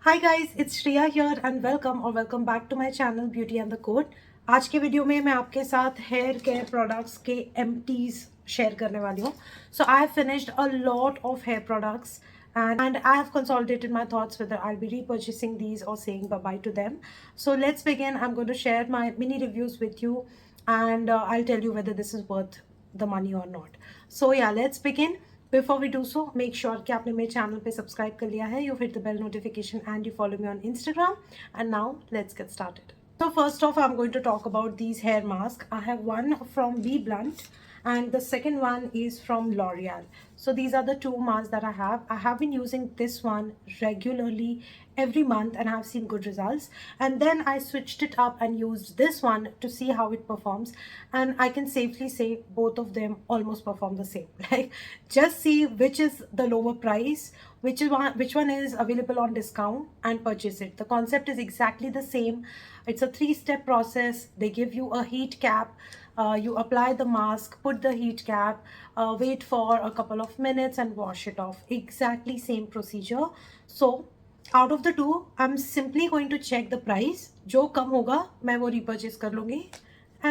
Hi guys, it's Shreya here and welcome back to my channel beauty and the code. आज के video में मैं आपके साथ हेयर केयर प्रोडक्ट्स के एम्प्टीज शेयर करने वाली हूँ। So I have finished a lot of hair products and I have consolidated my thoughts whether I'll be repurchasing these or saying bye bye to them. So let's begin. I'm going to share my mini reviews with you, and I'll tell you whether this is worth the money or not. So yeah, let's begin. Before we do so, make sure कि आपने मेरे channel पे subscribe कर लिया है. You hit the bell notification and you follow me on Instagram. And now let's get started. So first off, I'm going to talk about these hair masks. I have one from Be Blunt and the second one is from L'Oreal. So these are the two masks that I have. I have been using this one regularly every month and I have seen good results. And then I switched it up and used this one to see how it performs. And I can safely say both of them almost perform the same. Like, just see which is the lower price, which one is available on discount, and purchase it. The concept is exactly the same. It's a three-step process. They give you a heat cap. You apply the mask, put the heat cap, wait for a couple of minutes and wash it off. Exactly same procedure. So out of the two, I'm simply going to check the price. जो कम होगा मैं वो repurchase कर लूँगी,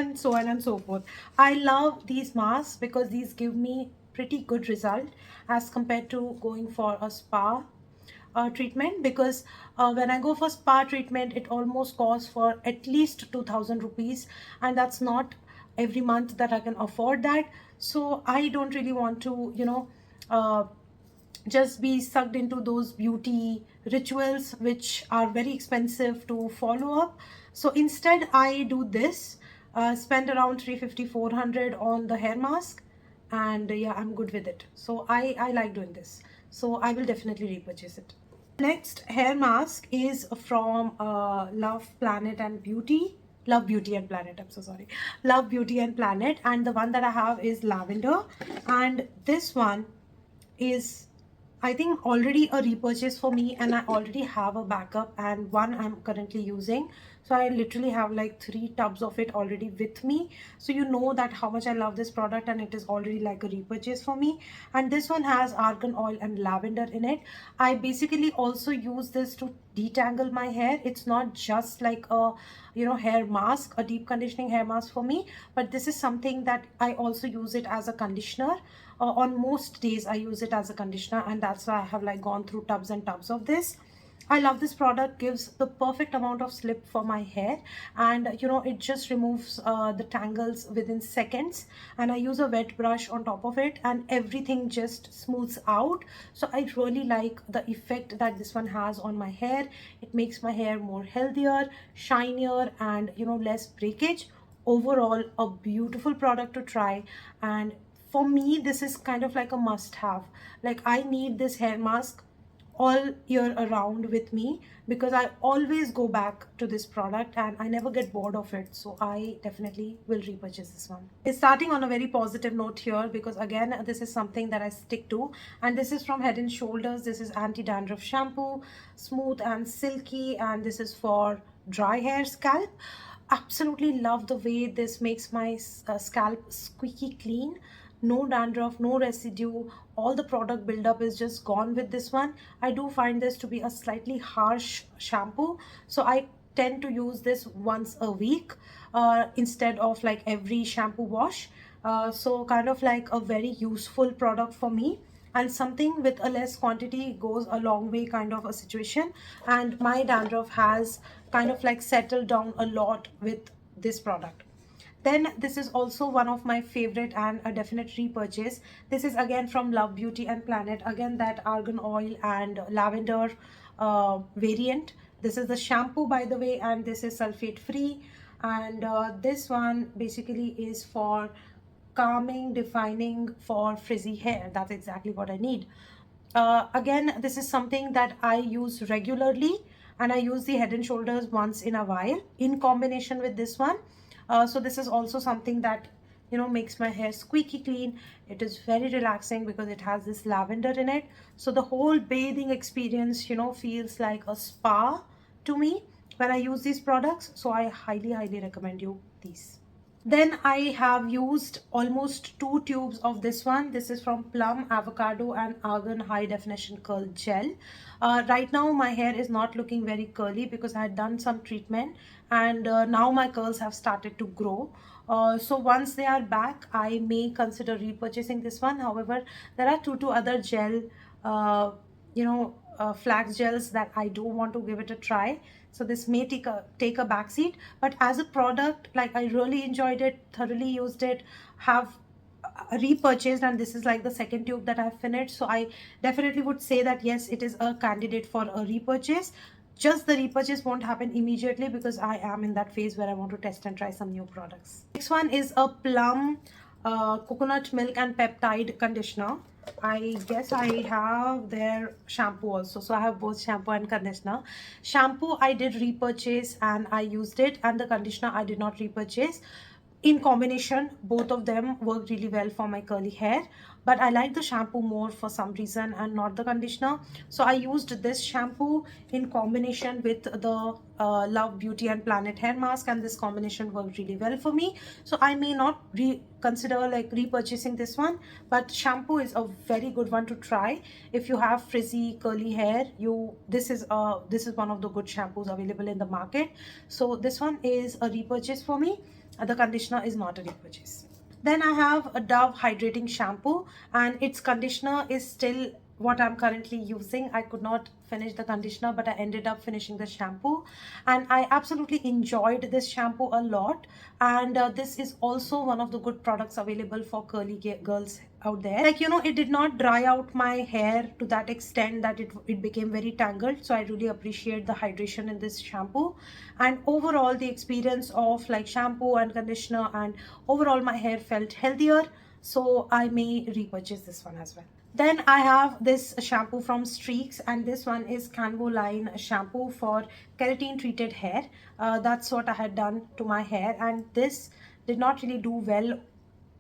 and so on and so forth. I love these masks because these give me pretty good result as compared to going for a spa treatment, because when I go for spa treatment it almost costs for at least 2000 rupees, and that's not every month that I can afford that. So I don't really want to uh, just be sucked into those beauty rituals which are very expensive to follow up. So instead I do this, spend around 350 400 on the hair mask, and yeah, I'm good with it. So I like doing this, so I will definitely repurchase it. Next hair mask is from Love Planet and Beauty. Love Beauty and Planet, I'm so sorry. Love Beauty and Planet, and the one that I have is lavender, and this one is, I think, already a repurchase for me, and I already have a backup and one I'm currently using. So I literally have like 3 tubs of it already with me. So you know that how much I love this product, and it is already like a repurchase for me. And this one has argan oil and lavender in it. I basically also use this to detangle my hair. It's not just like a hair mask, a deep conditioning hair mask for me, but this is something that I also use it as a conditioner. On most days I use it as a conditioner, and that's why I have like gone through tubs and tubs of this. I love this product. Gives the perfect amount of slip for my hair, and it just removes the tangles within seconds, and I use a wet brush on top of it and everything just smooths out. So I really like the effect that this one has on my hair. It makes my hair more healthier, shinier, and less breakage. Overall, a beautiful product to try, and for me this is kind of like a must have. Like, I need this hair mask all year around with me, because I always go back to this product and I never get bored of it. So I definitely will repurchase this one. It's starting on a very positive note here, because again this is something that I stick to, and this is from Head and Shoulders. This is anti-dandruff shampoo, smooth and silky, and this is for dry hair scalp. Absolutely love the way this makes my scalp squeaky clean. No dandruff, no residue. All the product buildup is just gone with this one. I do find this to be a slightly harsh shampoo, so I tend to use this once a week instead of like every shampoo wash. So kind of like a very useful product for me, and something with a less quantity goes a long way kind of a situation. And my dandruff has kind of like settled down a lot with this product. Then this is also one of my favorite and a definite repurchase. This is again from Love Beauty and Planet. Again, that argan oil and lavender variant. This is the shampoo, by the way, and this is sulfate free. And this one basically is for calming, defining for frizzy hair. That's exactly what I need. Again, this is something that I use regularly, and I use the Head and Shoulders once in a while in combination with this one. So this is also something that makes my hair squeaky clean. It is very relaxing because it has this lavender in it. So the whole bathing experience feels like a spa to me when I use these products. So I highly recommend you these. Then I have used almost 2 tubes of this one. This is from Plum, Avocado and Argan High Definition Curl Gel. Right now my hair is not looking very curly because I had done some treatment, and now my curls have started to grow. So once they are back, I may consider repurchasing this one. However, there are two other gel, flax gels that I do want to give it a try. So this may take a backseat, but as a product, like, I really enjoyed it, thoroughly used it, have repurchased, and this is like the second tube that I've finished. So I definitely would say that yes, it is a candidate for a repurchase. Just the repurchase won't happen immediately because I am in that phase where I want to test and try some new products. Next one is a Plum coconut milk and peptide conditioner. I guess I have their shampoo also. So I have both shampoo and conditioner. Shampoo I did repurchase and I used it, and the conditioner I did not repurchase. In combination, both of them work really well for my curly hair, but I like the shampoo more for some reason and not the conditioner. So I used this shampoo in combination with the Love Beauty and Planet hair mask, and this combination worked really well for me. So I may not consider like repurchasing this one, but shampoo is a very good one to try if you have frizzy curly hair. This is one of the good shampoos available in the market. So this one is a repurchase for me. The conditioner is not a repurchase. Then I have a Dove hydrating shampoo, and its conditioner is still what I'm currently using. I could not finish the conditioner, but I ended up finishing the shampoo, and I absolutely enjoyed this shampoo a lot. And this is also one of the good products available for curly girls out there. Like, it did not dry out my hair to that extent that it became very tangled. So I really appreciate the hydration in this shampoo, and overall the experience of like shampoo and conditioner, and overall my hair felt healthier. So I may repurchase this one as well. Then I have this shampoo from Streaks, and this one is Canvoline shampoo for keratin treated hair. That's what I had done to my hair, and this did not really do well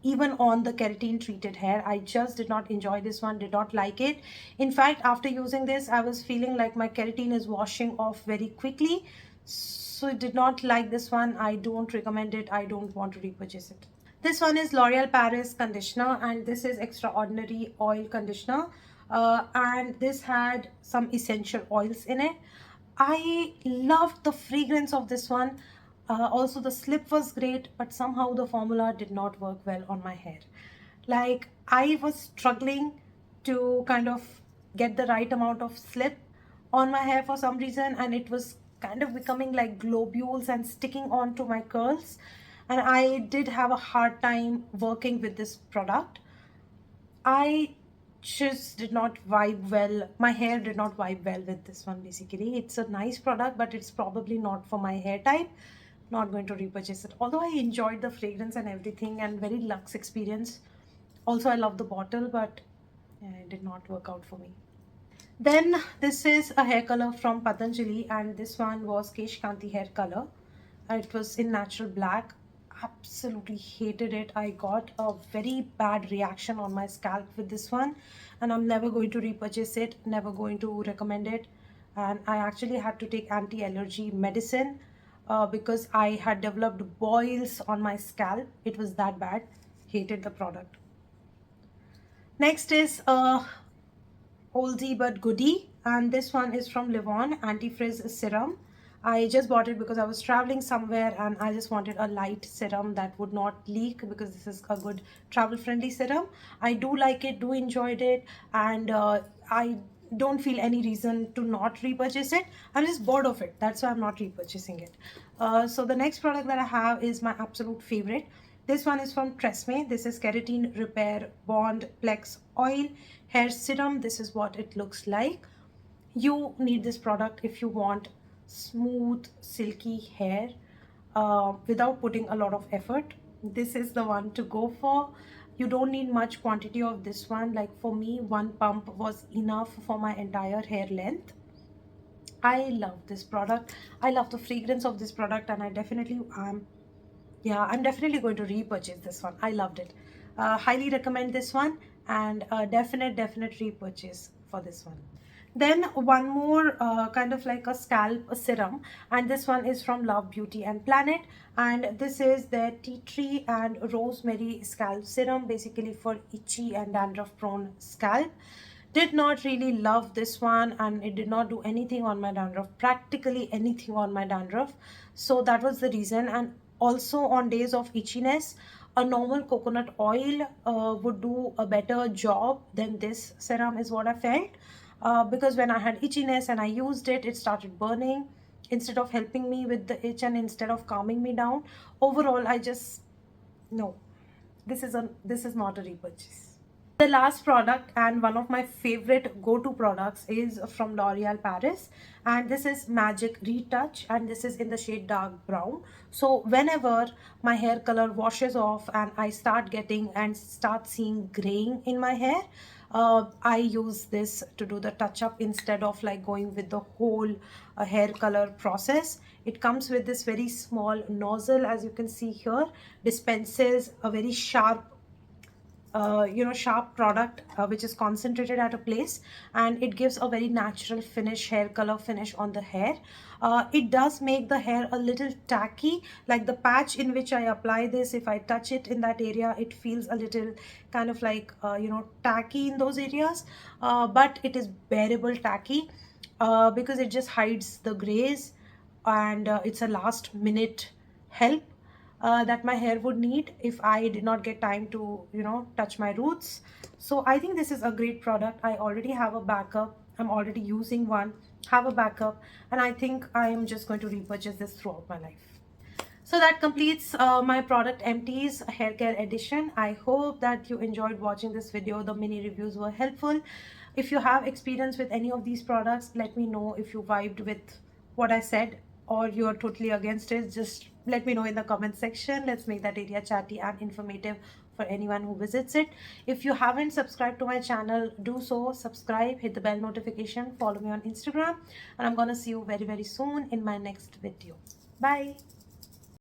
even on the keratin treated hair. I just did not enjoy this one, did not like it. In fact, after using this, I was feeling like my keratin is washing off very quickly. So I did not like this one. I don't recommend it. I don't want to repurchase it. This one is L'Oreal Paris conditioner, and this is extraordinary oil conditioner, and this had some essential oils in it. I loved the fragrance of this one. Also the slip was great, but somehow the formula did not work well on my hair. Like, I was struggling to kind of get the right amount of slip on my hair for some reason, and it was kind of becoming like globules and sticking onto my curls, and I did have a hard time working with this product. I just did not vibe well. My hair did not vibe well with this one. Basically, it's a nice product, but it's probably not for my hair type. Not going to repurchase it, although I enjoyed the fragrance and everything, and very luxe experience. Also, I love the bottle, but yeah, it did not work out for me. Then this is a hair color from Patanjali, and this one was Kesh Kanti hair color. It was in natural black. Absolutely hated it. I got a very bad reaction on my scalp with this one, and I'm never going to repurchase it, never going to recommend it. And I actually had to take anti-allergy medicine because I had developed boils on my scalp. It was that bad. Hated the product. Next is a oldie but goodie, and this one is from Livon Anti-Frizz Serum. I just bought it because I was traveling somewhere and I just wanted a light serum that would not leak, because this is a good travel friendly serum. I do like it, do enjoyed it, and I don't feel any reason to not repurchase it. I'm just bored of it. That's why I'm not repurchasing it. So the next product that I have is my absolute favorite. This one is from Tresemme. This is Keratin Repair Bond Plex Oil Hair Serum. This is what it looks like. You need this product if you want smooth, silky hair without putting a lot of effort. This is the one to go for. You don't need much quantity of this one. Like, for me, one pump was enough for my entire hair length. I love this product. I love the fragrance of this product, and I'm definitely going to repurchase this one. I loved it. Highly recommend this one, and definite repurchase for this one. Then one more kind of like a scalp serum, and this one is from Love Beauty and Planet, and this is their tea tree and rosemary scalp serum, basically for itchy and dandruff prone scalp. Did not really love this one, and it did not do anything on my dandruff, practically anything on my dandruff. So that was the reason. And also on days of itchiness, a normal coconut oil would do a better job than this serum, is what I felt. Because when I had itchiness and I used it, it started burning instead of helping me with the itch and instead of calming me down. Overall, I just, no, this is not a repurchase. The last product and one of my favorite go-to products is from L'Oreal Paris, and this is Magic Retouch, and this is in the shade dark brown. So whenever my hair color washes off and I start seeing graying in my hair, I use this to do the touch up instead of like going with the whole hair color process. It comes with this very small nozzle, as you can see here, dispenses a very sharp sharp product which is concentrated at a place, and it gives a very natural finish, hair color finish on the hair. It does make the hair a little tacky, like the patch in which I apply this, if I touch it in that area, it feels a little kind of like tacky in those areas, but it is bearable tacky because it just hides the grays, and it's a last minute help that my hair would need if I did not get time to, touch my roots. So I think this is a great product. I already have a backup. I'm already using one, have a backup, and I think I am just going to repurchase this throughout my life. So that completes my product empties hair care edition. I hope that you enjoyed watching this video. The mini reviews were helpful. If you have experience with any of these products, let me know. If you vibed with what I said or you're totally against it, just let me know in the comment section. Let's make that area chatty and informative for anyone who visits it. If you haven't subscribed to my channel, do so. Subscribe, hit the bell notification, follow me on Instagram, and I'm gonna see you very, very soon in my next video. Bye.